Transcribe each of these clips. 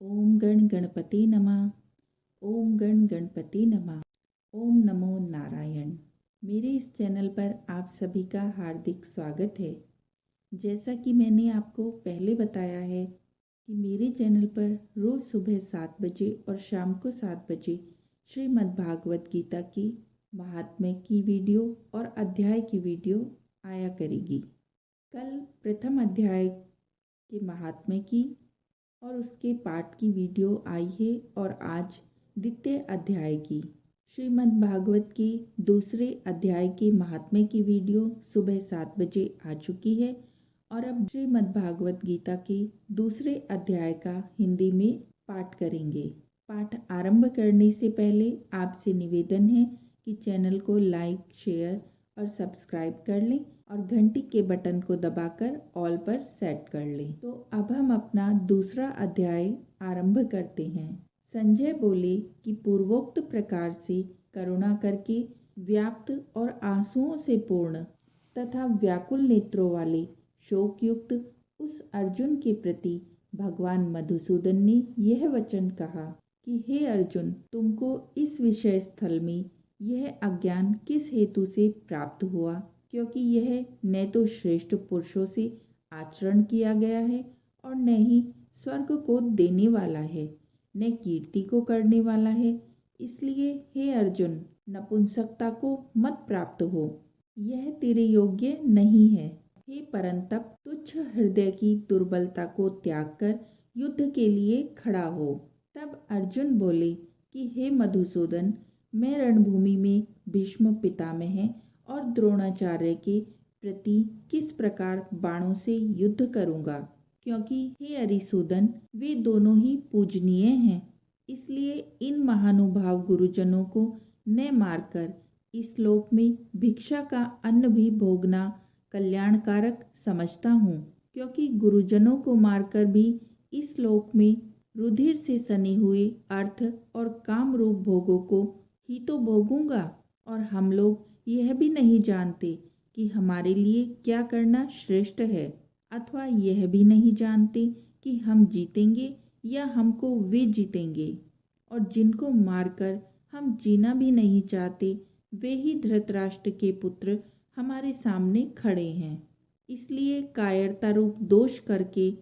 ओम गण गणपति नमः। ओम गण गणपति नमः। ओम नमो नारायण। मेरे इस चैनल पर आप सभी का हार्दिक स्वागत है। जैसा कि मैंने आपको पहले बताया है कि मेरे चैनल पर रोज़ सुबह 7 बजे और शाम को 7 बजे श्रीमद् भागवत गीता की महात्म्य की वीडियो और अध्याय की वीडियो आया करेगी। कल प्रथम अध्याय के महात्म्य की और उसके पाठ की वीडियो आई है और आज द्वितीय अध्याय की श्रीमद् भागवत के दूसरे अध्याय के महात्म्य की वीडियो सुबह 7 बजे आ चुकी है और अब श्रीमद् भागवत गीता के दूसरे अध्याय का हिंदी में पाठ करेंगे। पाठ आरंभ करने से पहले आपसे निवेदन है कि चैनल को लाइक, शेयर और सब्सक्राइब कर लें और घंटी के बटन को दबाकर ऑल पर सेट कर लें। तो अब हम अपना दूसरा अध्याय आरंभ करते हैं। संजय बोले कि पूर्वोक्त प्रकार से करुणा करके व्याप्त और आंसुओं से पूर्ण तथा व्याकुल नेत्रों वाले शोक युक्त उस अर्जुन के प्रति भगवान मधुसूदन ने यह वचन कहा कि हे अर्जुन, तुमको इस विषय स्थल में यह अज्ञान किस हेतु से प्राप्त हुआ, क्योंकि यह न तो श्रेष्ठ पुरुषों से आचरण किया गया है और न ही स्वर्ग को देने वाला है, न कीर्ति को करने वाला है। इसलिए हे अर्जुन, नपुंसकता को मत प्राप्त हो, यह तेरे योग्य नहीं है। हे परंतप, तुच्छ हृदय की दुर्बलता को त्याग कर युद्ध के लिए खड़ा हो। तब अर्जुन बोले कि हे मधुसूदन, मैं रणभूमि में भीष्म पितामह और द्रोणाचार्य के प्रति किस प्रकार बाणों से युद्ध करूंगा, क्योंकि हे अरिसूदन, वे दोनों ही पूजनीय हैं। इसलिए इन महानुभाव गुरुजनों को न मारकर इस लोक में भिक्षा का अन्न भी भोगना कल्याणकारक समझता हूँ, क्योंकि गुरुजनों को मारकर भी इस लोक में रुधिर से सने हुए अर्थ और काम रूप भोगों को ही तो भोगूंगा। और हम लोग यह भी नहीं जानते कि हमारे लिए क्या करना श्रेष्ठ है, अथवा यह भी नहीं जानते कि हम जीतेंगे या हमको वे जीतेंगे। और जिनको मारकर हम जीना भी नहीं चाहते, वे ही धृतराष्ट्र के पुत्र हमारे सामने खड़े हैं। इसलिए कायरता रूप दोष करके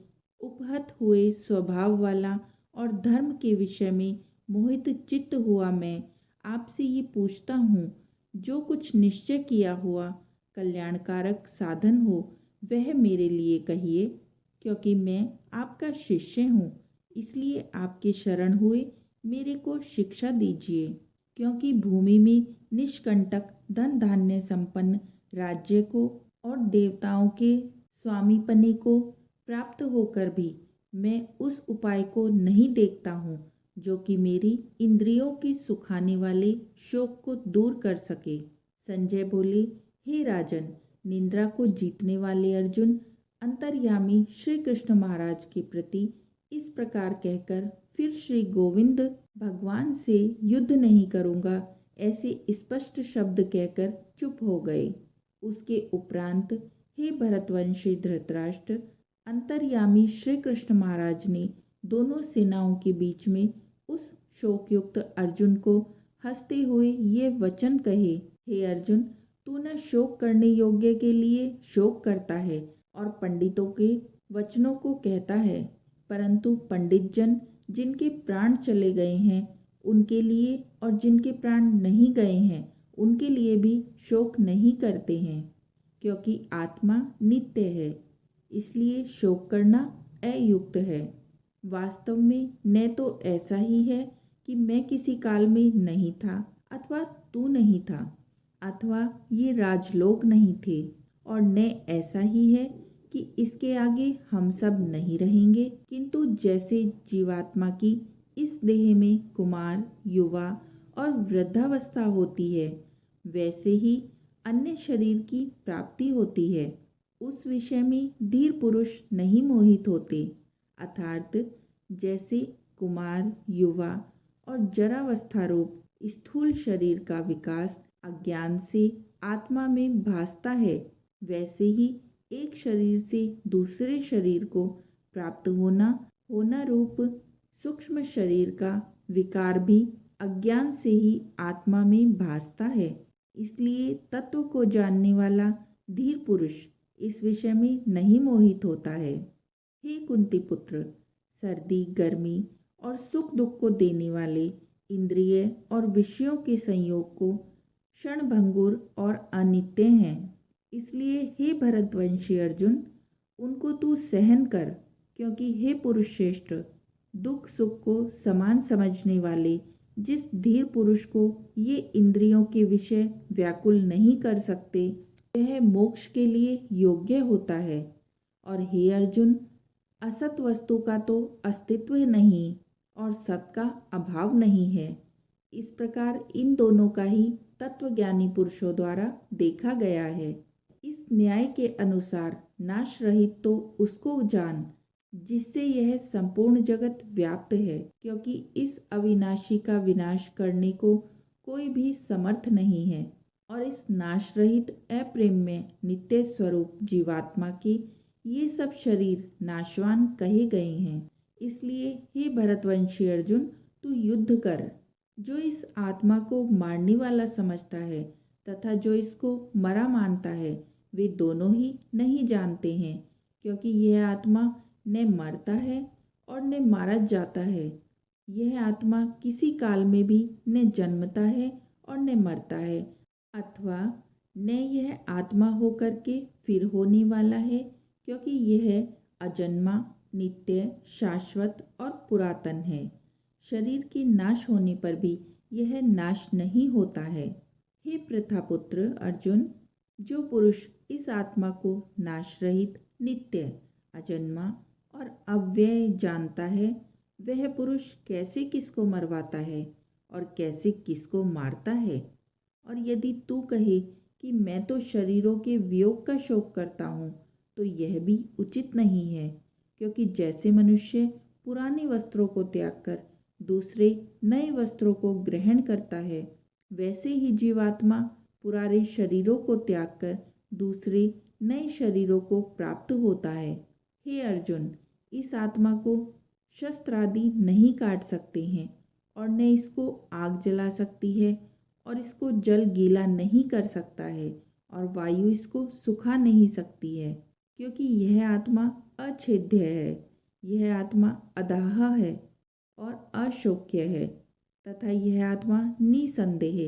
उपहत हुए स्वभाव वाला और धर्म के विषय में मोहित चित्त हुआ मैं आपसे ये पूछता हूँ, जो कुछ निश्चय किया हुआ कल्याणकारक साधन हो वह मेरे लिए कहिए, क्योंकि मैं आपका शिष्य हूँ। इसलिए आपके शरण हुए मेरे को शिक्षा दीजिए, क्योंकि भूमि में निष्कंटक धन धान्य संपन्न राज्य को और देवताओं के स्वामीपने को प्राप्त होकर भी मैं उस उपाय को नहीं देखता हूँ जो कि मेरी इंद्रियों की सुखाने वाले शोक को दूर कर सके। संजय बोले, हे राजन, निंद्रा को जीतने वाले अर्जुन अंतर्यामी श्री कृष्ण महाराज के प्रति इस प्रकार कहकर फिर श्री गोविंद भगवान से युद्ध नहीं करूँगा ऐसे स्पष्ट शब्द कहकर चुप हो गए। उसके उपरांत हे भरतवंशी धृतराष्ट्र, अंतर्यामी श्री कृष्ण महाराज ने दोनों सेनाओं के बीच में उस शोकयुक्त अर्जुन को हंसते हुए ये वचन कहे, हे अर्जुन, तू न शोक करने योग्य के लिए शोक करता है और पंडितों के वचनों को कहता है, परंतु पंडित जन जिनके प्राण चले गए हैं उनके लिए और जिनके प्राण नहीं गए हैं उनके लिए भी शोक नहीं करते हैं, क्योंकि आत्मा नित्य है। इसलिए शोक करना अयुक्त है। वास्तव में न तो ऐसा ही है कि मैं किसी काल में नहीं था अथवा तू नहीं था, अथवा ये राजलोक नहीं थे, और न ऐसा ही है कि इसके आगे हम सब नहीं रहेंगे, किंतु जैसे जीवात्मा की इस देह में कुमार, युवा और वृद्धावस्था होती है, वैसे ही अन्य शरीर की प्राप्ति होती है। उस विषय में धीर पुरुष नहीं मोहित होते, अर्थात जैसे कुमार, युवा और जरावस्था रूप स्थूल शरीर का विकास अज्ञान से आत्मा में भासता है, वैसे ही एक शरीर से दूसरे शरीर को प्राप्त होना रूप सूक्ष्म शरीर का विकार भी अज्ञान से ही आत्मा में भासता है। इसलिए तत्व को जानने वाला धीर पुरुष इस विषय में नहीं मोहित होता है। हे कुंती पुत्र, सर्दी, गर्मी और सुख दुख को देने वाले इंद्रिय और विषयों के संयोग को क्षणभंगुर और अनित्य हैं। इसलिए हे भरतवंशी अर्जुन, उनको तू सहन कर, क्योंकि हे पुरुष श्रेष्ठ, दुख सुख को समान समझने वाले जिस धीर पुरुष को ये इंद्रियों के विषय व्याकुल नहीं कर सकते, वह मोक्ष के लिए योग्य होता है। और हे अर्जुन, असत वस्तु का तो अस्तित्व नहीं और सत का अभाव नहीं है। इस प्रकार इन दोनों का ही तत्वज्ञानी पुरुषों द्वारा देखा गया है। इस न्याय के अनुसार नाश रहित तो उसको जान जिससे यह संपूर्ण जगत व्याप्त है, क्योंकि इस अविनाशी का विनाश करने को कोई भी समर्थ नहीं है। और इस नाश रहित अप्रेम में नित्य स्वरूप जीवात्मा के ये सब शरीर नाशवान कहे गए हैं। इसलिए हे भरतवंशी अर्जुन, तू युद्ध कर। जो इस आत्मा को मारने वाला समझता है तथा जो इसको मरा मानता है, वे दोनों ही नहीं जानते हैं, क्योंकि यह आत्मा न मरता है और न मारा जाता है। यह आत्मा किसी काल में भी न जन्मता है और न मरता है, अथवा न यह आत्मा होकर के फिर होने वाला है, क्योंकि यह अजन्मा, नित्य, शाश्वत और पुरातन है। शरीर के नाश होने पर भी यह नाश नहीं होता है। हे प्रथापुत्र अर्जुन, जो पुरुष इस आत्मा को नाश रहित, नित्य, अजन्मा और अव्यय जानता है, वह पुरुष कैसे किसको मरवाता है और कैसे किसको मारता है। और यदि तू कहे कि मैं तो शरीरों के वियोग का शोक करता हूँ, तो यह भी उचित नहीं है, क्योंकि जैसे मनुष्य पुराने वस्त्रों को त्याग कर दूसरे नए वस्त्रों को ग्रहण करता है, वैसे ही जीवात्मा पुराने शरीरों को त्याग कर दूसरे नए शरीरों को प्राप्त होता है। हे अर्जुन, इस आत्मा को शस्त्र आदि नहीं काट सकते हैं और न इसको आग जला सकती है और इसको जल गीला नहीं कर सकता है और वायु इसको सुखा नहीं सकती है, क्योंकि यह आत्मा अछेद्य है। यह आत्मा अदाह है और अशोक्य है तथा यह आत्मा निसंदेह,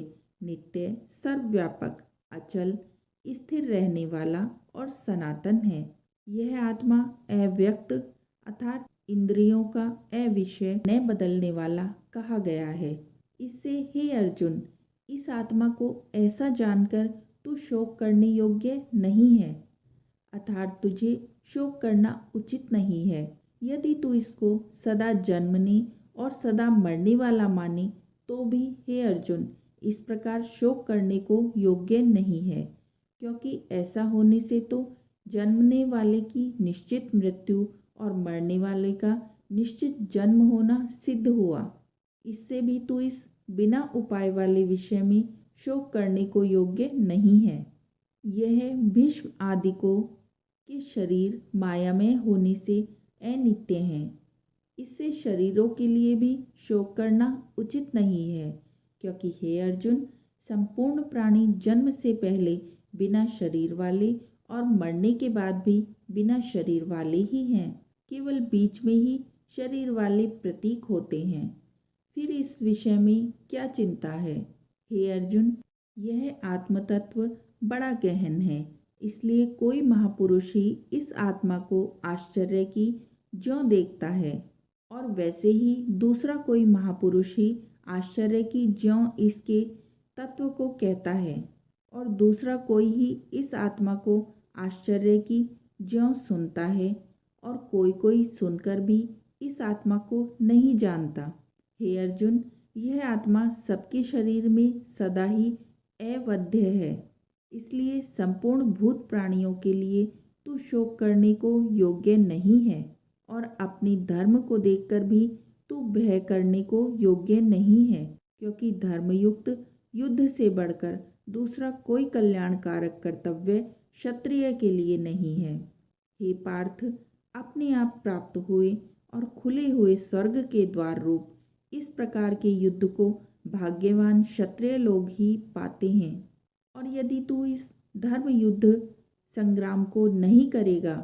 नित्य, सर्वव्यापक, अचल, स्थिर रहने वाला और सनातन है। यह आत्मा अव्यक्त अर्थात इंद्रियों का अविषय, न बदलने वाला कहा गया है। इससे हे अर्जुन, इस आत्मा को ऐसा जानकर तू शोक करने योग्य नहीं है, अर्थात तुझे शोक करना उचित नहीं है। यदि तू इसको सदा जन्मने और सदा मरने वाला माने, तो भी हे अर्जुन, इस प्रकार शोक करने को योग्य नहीं है, क्योंकि ऐसा होने से तो जन्मने वाले की निश्चित मृत्यु और मरने वाले का निश्चित जन्म होना सिद्ध हुआ। इससे भी तू इस बिना उपाय वाले विषय में शोक करने को योग्य नहीं है। यह भीष्म आदि को के शरीर मायामय होने से अनित्य हैं। इससे शरीरों के लिए भी शोक करना उचित नहीं है, क्योंकि हे अर्जुन, संपूर्ण प्राणी जन्म से पहले बिना शरीर वाले और मरने के बाद भी बिना शरीर वाले ही हैं। केवल बीच में ही शरीर वाले प्रतीक होते हैं। फिर इस विषय में क्या चिंता है? हे अर्जुन, यह आत्मतत्व बड़ा गहन है, इसलिए कोई महापुरुष ही इस आत्मा को आश्चर्य की ज्यों देखता है और वैसे ही दूसरा कोई महापुरुष ही आश्चर्य की ज्यों इसके तत्व को कहता है, और दूसरा कोई ही इस आत्मा को आश्चर्य की ज्यों सुनता है, और कोई कोई सुनकर भी इस आत्मा को नहीं जानता। हे अर्जुन, यह आत्मा सबके शरीर में सदा ही अवध्य है, इसलिए संपूर्ण भूत प्राणियों के लिए तू शोक करने को योग्य नहीं है, और अपनी धर्म को देखकर भी तू भय करने को योग्य नहीं है, क्योंकि धर्मयुक्त युद्ध से बढ़कर दूसरा कोई कल्याणकारक कर्तव्य क्षत्रिय के लिए नहीं है। हे पार्थ, अपने आप प्राप्त हुए और खुले हुए स्वर्ग के द्वार रूप इस प्रकार के युद्ध को भाग्यवान क्षत्रिय लोग ही पाते हैं। और यदि तू इस धर्म युद्ध संग्राम को नहीं करेगा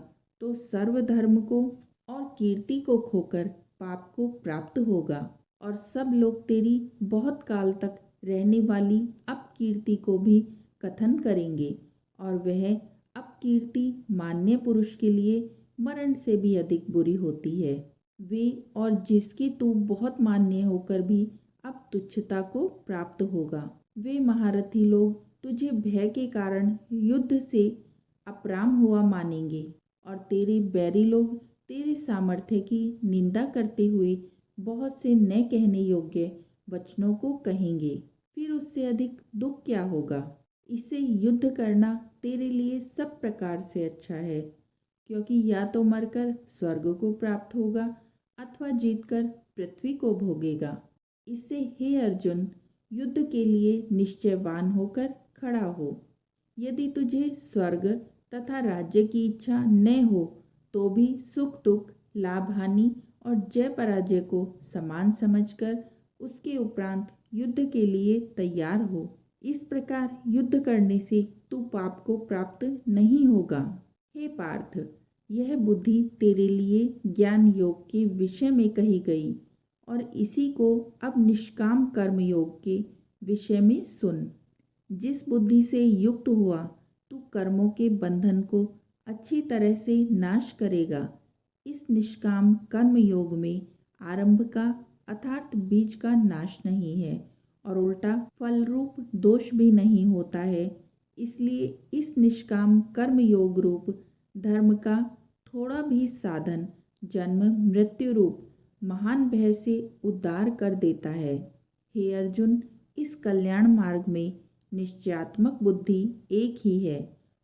तो सर्वधर्म को और कीर्ति को खोकर पाप को प्राप्त होगा, और सब लोग तेरी बहुत काल तक रहने वाली अपकीर्ति को भी कथन करेंगे, और वह अपकीर्ति मान्य पुरुष के लिए मरण से भी अधिक बुरी होती है। वे और जिसके तू बहुत मान्य होकर भी अब तुच्छता को प्राप्त होगा। वे महारथी लोग तुझे भय के कारण युद्ध से अपराम हुआ मानेंगे, और तेरे बैरी लोग तेरे सामर्थ्य की निंदा करते हुए बहुत से न कहने योग्य वचनों को कहेंगे। फिर उससे अधिक दुख क्या होगा। इससे युद्ध करना तेरे लिए सब प्रकार से अच्छा है, क्योंकि या तो मरकर स्वर्ग को प्राप्त होगा अथवा जीतकर पृथ्वी को भोगेगा। इससे हे अर्जुन, युद्ध के लिए निश्चयवान होकर खड़ा हो। यदि तुझे स्वर्ग तथा राज्य की इच्छा न हो तो भी सुख दुख, लाभ हानि और जय पराजय को समान समझकर उसके उपरांत युद्ध के लिए तैयार हो। इस प्रकार युद्ध करने से तू पाप को प्राप्त नहीं होगा। हे पार्थ, यह बुद्धि तेरे लिए ज्ञान योग के विषय में कही गई, और इसी को अब निष्काम कर्म योग के विषय में सुन। जिस बुद्धि से युक्त हुआ तू कर्मों के बंधन को अच्छी तरह से नाश करेगा। इस निष्काम कर्म योग में आरंभ का अर्थात बीज का नाश नहीं है, और उल्टा फल रूप दोष भी नहीं होता है। इसलिए इस निष्काम कर्म योग रूप धर्म का थोड़ा भी साधन जन्म मृत्यु रूप महान भय से उद्धार कर देता है। हे अर्जुन, इस कल्याण मार्ग में निश्चयात्मक बुद्धि एक ही है,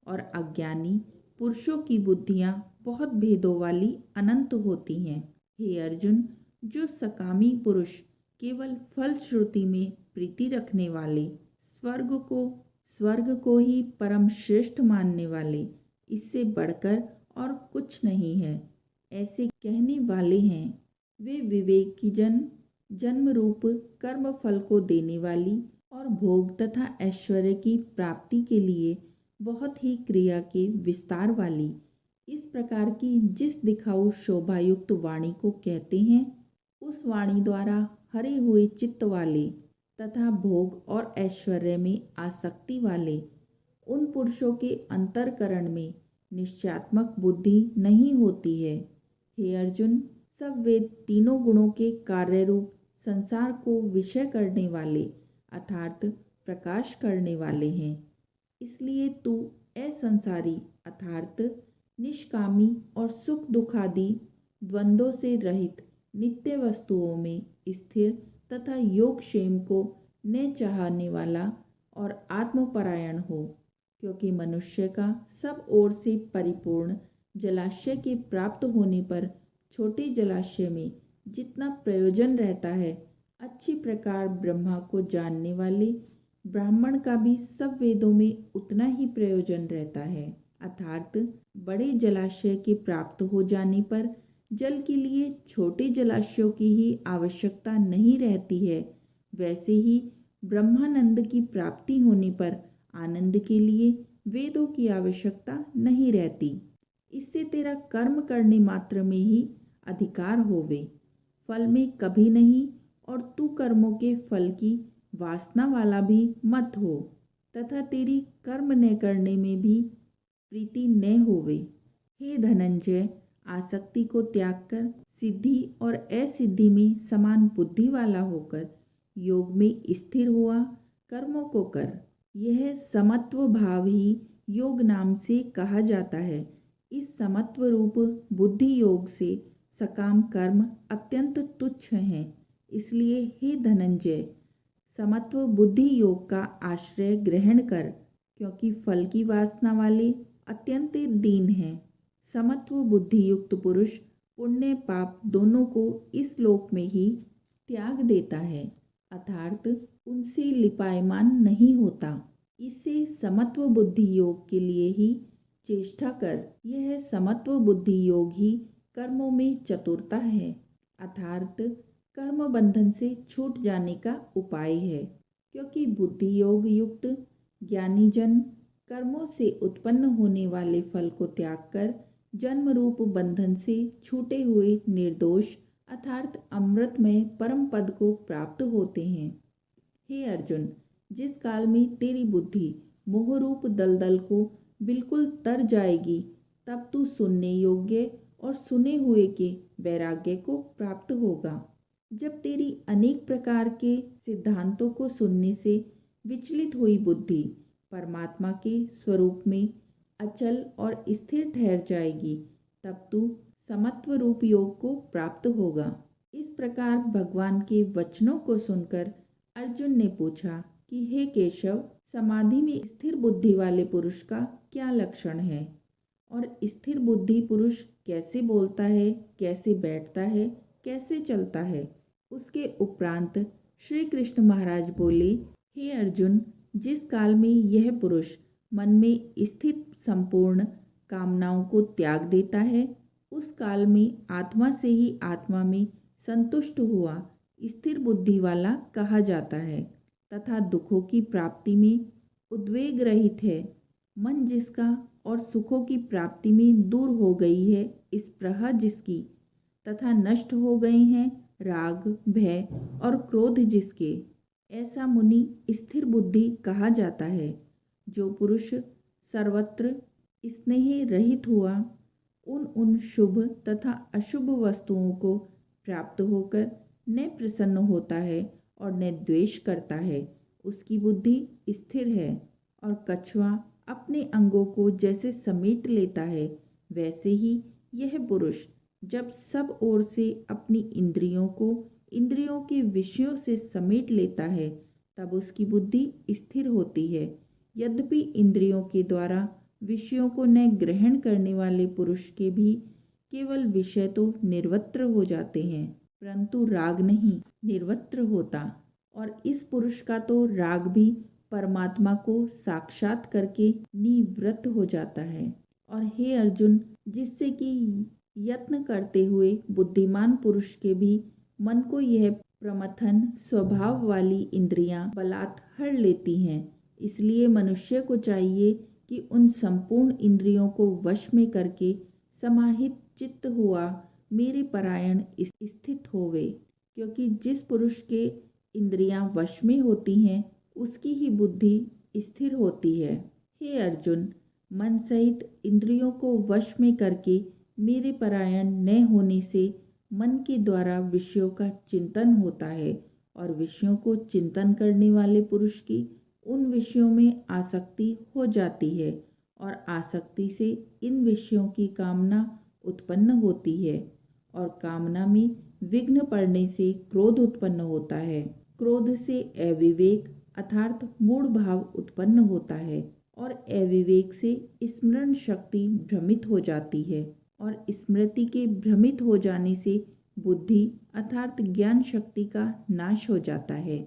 और अज्ञानी पुरुषों की बुद्धियां बहुत भेदों वाली अनंत होती हैं। हे अर्जुन, जो सकामी पुरुष केवल फल श्रुति में प्रीति रखने वाले, स्वर्ग को ही परम श्रेष्ठ मानने वाले, इससे बढ़कर और कुछ नहीं है, ऐसे कहने वाले हैं, वे विवेकी जन जन्म रूप कर्म फल को देने वाली और भोग तथा ऐश्वर्य की प्राप्ति के लिए बहुत ही क्रिया के विस्तार वाली इस प्रकार की जिस दिखाऊ शोभायुक्त वाणी को कहते हैं, उस वाणी द्वारा हरे हुए चित्त वाले तथा भोग और ऐश्वर्य में आसक्ति वाले उन पुरुषों के अंतरकरण में निश्चयात्मक बुद्धि नहीं होती है। हे अर्जुन, सब वेद तीनों गुणों के कार्य रूप संसार को विषय करने वाले अर्थात प्रकाश करने वाले हैं। इसलिए तू असंसारी अर्थात निष्कामी और सुख दुख आदि द्वंद्वों से रहित नित्य वस्तुओं में स्थिर तथा योगक्षेम को न चाहने वाला और आत्मपरायण हो, क्योंकि मनुष्य का सब ओर से परिपूर्ण जलाशय के प्राप्त होने पर छोटे जलाशय में जितना प्रयोजन रहता है, अच्छी प्रकार ब्रह्मा को जानने वाले ब्राह्मण का भी सब वेदों में उतना ही प्रयोजन रहता है। अर्थात बड़े जलाशय के प्राप्त हो जाने पर जल के लिए छोटे जलाशयों की ही आवश्यकता नहीं रहती है, वैसे ही ब्रह्मानंद की प्राप्ति होने पर आनंद के लिए वेदों की आवश्यकता नहीं रहती। इससे तेरा कर्म करने मात्र में ही अधिकार होवे, फल में कभी नहीं, और तू कर्मों के फल की वासना वाला भी मत हो, तथा तेरी कर्म न करने में भी प्रीति न होवे। हे धनंजय, आसक्ति को त्याग कर सिद्धि और असिद्धि में समान बुद्धि वाला होकर योग में स्थिर हुआ कर्मों को कर। यह समत्व भाव ही योग नाम से कहा जाता है। इस समत्व रूप बुद्धि योग से सकाम कर्म अत्यंत तुच्छ हैं। इसलिए हे धनंजय, समत्व बुद्धि योग का आश्रय ग्रहण कर, क्योंकि फल की वासना वाले अत्यंत दीन हैं। समत्व बुद्धि युक्त पुरुष पुण्य पाप दोनों को इस लोक में ही त्याग देता है, अर्थात उनसे लिपायमान नहीं होता। इससे समत्व बुद्धि योग के लिए ही चेष्टा कर। यह समत्व बुद्धि योग ही कर्मों में चतुरता है, अर्थात कर्म बंधन से छूट जाने का उपाय है। क्योंकि बुद्धि योग युक्त ज्ञानी जन कर्मों से उत्पन्न होने वाले फल को त्याग कर जन्म रूप बंधन से छूटे हुए निर्दोष अर्थात अमृतमय परम पद को प्राप्त होते हैं। हे अर्जुन, जिस काल में तेरी बुद्धि मोहरूप दलदल को बिल्कुल तर जाएगी, तब तू सुनने योग्य और सुने हुए के वैराग्य को प्राप्त होगा। जब तेरी अनेक प्रकार के सिद्धांतों को सुनने से विचलित हुई बुद्धि परमात्मा के स्वरूप में अचल और स्थिर ठहर जाएगी, तब तू समत्व रूप योग को प्राप्त होगा। इस प्रकार भगवान के वचनों को सुनकर अर्जुन ने पूछा कि हे केशव, समाधि में स्थिर बुद्धि वाले पुरुष का क्या लक्षण है और स्थिर बुद्धि पुरुष कैसे बोलता है, कैसे बैठता है, कैसे चलता है। उसके उपरांत श्री कृष्ण महाराज बोले, हे अर्जुन, जिस काल में यह पुरुष मन में स्थित संपूर्ण कामनाओं को त्याग देता है, उस काल में आत्मा से ही आत्मा में संतुष्ट हुआ स्थिर बुद्धि वाला कहा जाता है तथा दुखों की प्राप्ति में उद्वेग रहित है। मन जिसका और सुखों की प्राप्ति में दूर हो गई है स्पृहा जिसकी तथा नष्ट हो गए हैं राग भय और क्रोध जिसके, ऐसा मुनि स्थिर बुद्धि कहा जाता है। जो पुरुष सर्वत्र स्नेह रहित हुआ उन शुभ तथा अशुभ वस्तुओं को प्राप्त होकर न प्रसन्न होता है और न द्वेष करता है, उसकी बुद्धि स्थिर है। और कछुआ अपने अंगों को जैसे समेट लेता है, वैसे ही यह पुरुष जब सब ओर से अपनी इंद्रियों को इंद्रियों के विषयों से समेट लेता है, तब उसकी बुद्धि स्थिर होती है। यद्यपि इंद्रियों के द्वारा विषयों को न ग्रहण करने वाले पुरुष के भी केवल विषय तो निर्वत्र हो जाते हैं, परंतु राग नहीं निर्वत्र होता। और इस पुरुष का तो राग भी परमात्मा को साक्षात करके निवृत्त हो जाता है। और हे अर्जुन, जिससे कि यत्न करते हुए बुद्धिमान पुरुष के भी मन को यह प्रमथन स्वभाव वाली इंद्रियां बलात् हर लेती हैं। इसलिए मनुष्य को चाहिए कि उन संपूर्ण इंद्रियों को वश में करके समाहित चित्त हुआ मेरे परायण स्थित होवे। क्योंकि जिस पुरुष के इंद्रियां वश में होती हैं, उसकी ही बुद्धि स्थिर होती है। हे अर्जुन, मन सहित इंद्रियों को वश में करके मेरे परायण न होने से मन के द्वारा विषयों का चिंतन होता है और विषयों को चिंतन करने वाले पुरुष की उन विषयों में आसक्ति हो जाती है और आसक्ति से इन विषयों की कामना उत्पन्न होती है और कामना में विघ्न पड़ने से क्रोध उत्पन्न होता है। क्रोध से अविवेक अर्थात मूढ़ भाव उत्पन्न होता है और अविवेक से स्मरण शक्ति भ्रमित हो जाती है और स्मृति के भ्रमित हो जाने से बुद्धि अर्थात ज्ञान शक्ति का नाश हो जाता है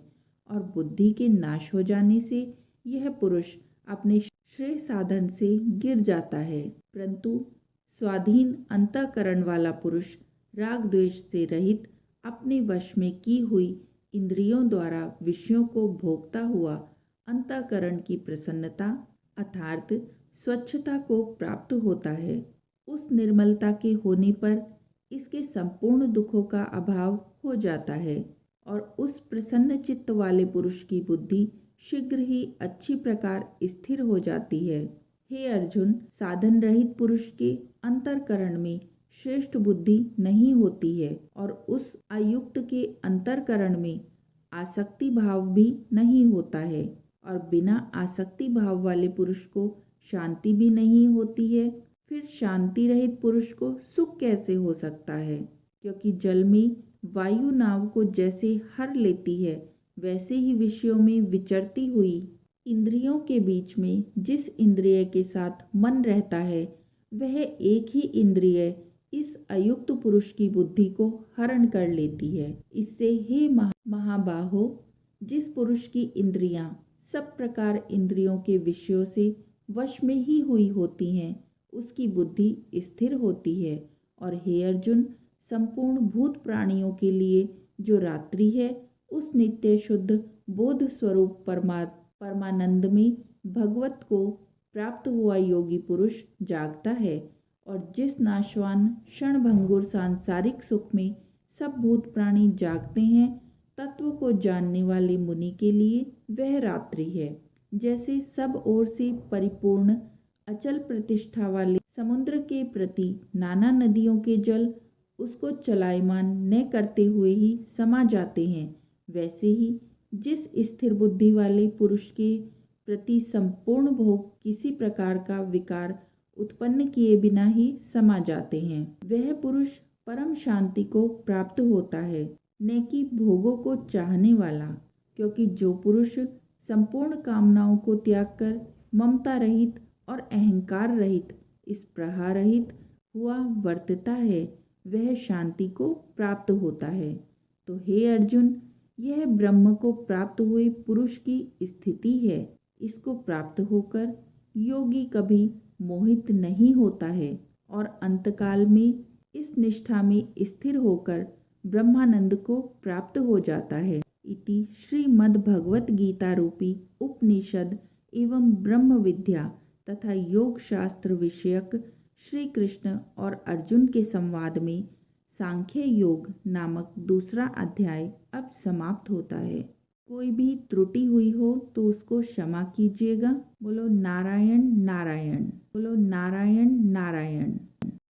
और बुद्धि के नाश हो जाने से यह पुरुष अपने श्रेय साधन से गिर जाता है। परंतु स्वाधीन अंतःकरण वाला पुरुष राग द्वेष से रहित अपने वश में की हुई इंद्रियों द्वारा विषयों को भोगता हुआ अंतःकरण की प्रसन्नता अर्थात स्वच्छता को प्राप्त होता है। उस निर्मलता के होने पर इसके संपूर्ण दुखों का अभाव हो जाता है और उस प्रसन्न चित्त वाले पुरुष की बुद्धि शीघ्र ही अच्छी प्रकार स्थिर हो जाती है। हे अर्जुन, साधन रहित पुरुष के अंतःकरण में श्रेष्ठ बुद्धि नहीं होती है और उस अयुक्त के अंतःकरण में आसक्ति भाव भी नहीं होता है और बिना आसक्ति भाव वाले पुरुष को शांति भी नहीं होती है। फिर शांति रहित पुरुष को सुख कैसे हो सकता है? क्योंकि जल में वायु नाव को जैसे हर लेती है, वैसे ही विषयों में विचरती हुई इंद्रियों के बीच में जिस इंद्रिय के साथ मन रहता है, वह एक ही इंद्रिय इस अयुक्त पुरुष की बुद्धि को हरण कर लेती है। इससे हे महाबाहो, जिस पुरुष की इंद्रियां सब प्रकार इंद्रियों के विषयों से वश में ही हुई होती हैं, उसकी बुद्धि स्थिर होती है और हे अर्जुन, संपूर्ण भूत प्राणियों के लिए जो रात्रि है उस नित्य शुद्ध बोध स्वरूप परमानंद में भगवत को प्राप्त हुआ योगी पुरुष जागता है। और जिस नाशवान क्षणभंगुर सांसारिक सुख में सब भूत प्राणी जागते हैं, तत्व को जानने वाले मुनि के लिए वह रात्रि है। जैसे सब ओर से परिपूर्ण अचल प्रतिष्ठा वाले समुद्र के प्रति नाना नदियों के जल उसको चलायमान न करते हुए ही समा जाते हैं, वैसे ही जिस स्थिर बुद्धि वाले पुरुष के प्रति संपूर्ण भोग किसी प्रकार का विकार उत्पन्न किए बिना ही समा जाते हैं, वह पुरुष परम शांति को प्राप्त होता है, न कि भोगों को चाहने वाला। क्योंकि जो पुरुष संपूर्ण कामनाओं को त्याग कर ममता रहित और अहंकार रहित, स्पृहा रहित हुआ वर्तता है, वह शांति को प्राप्त होता है। तो हे अर्जुन, यह ब्रह्म को प्राप्त हुए पुरुष की स्थिति है। इसको प्राप्त होकर योगी कभी मोहित नहीं होता है और अंतकाल में इस निष्ठा में स्थिर होकर ब्रह्मानंद को प्राप्त हो जाता है। इति श्रीमद् भगवत गीता रूपी उपनिषद एवं ब्रह्म विद्या तथा योग शास्त्र विषयक श्री कृष्ण और अर्जुन के संवाद में सांख्य योग नामक दूसरा अध्याय अब समाप्त होता है। कोई भी त्रुटि हुई हो तो उसको क्षमा कीजिएगा। बोलो नारायण नारायण, बोलो नारायण नारायण।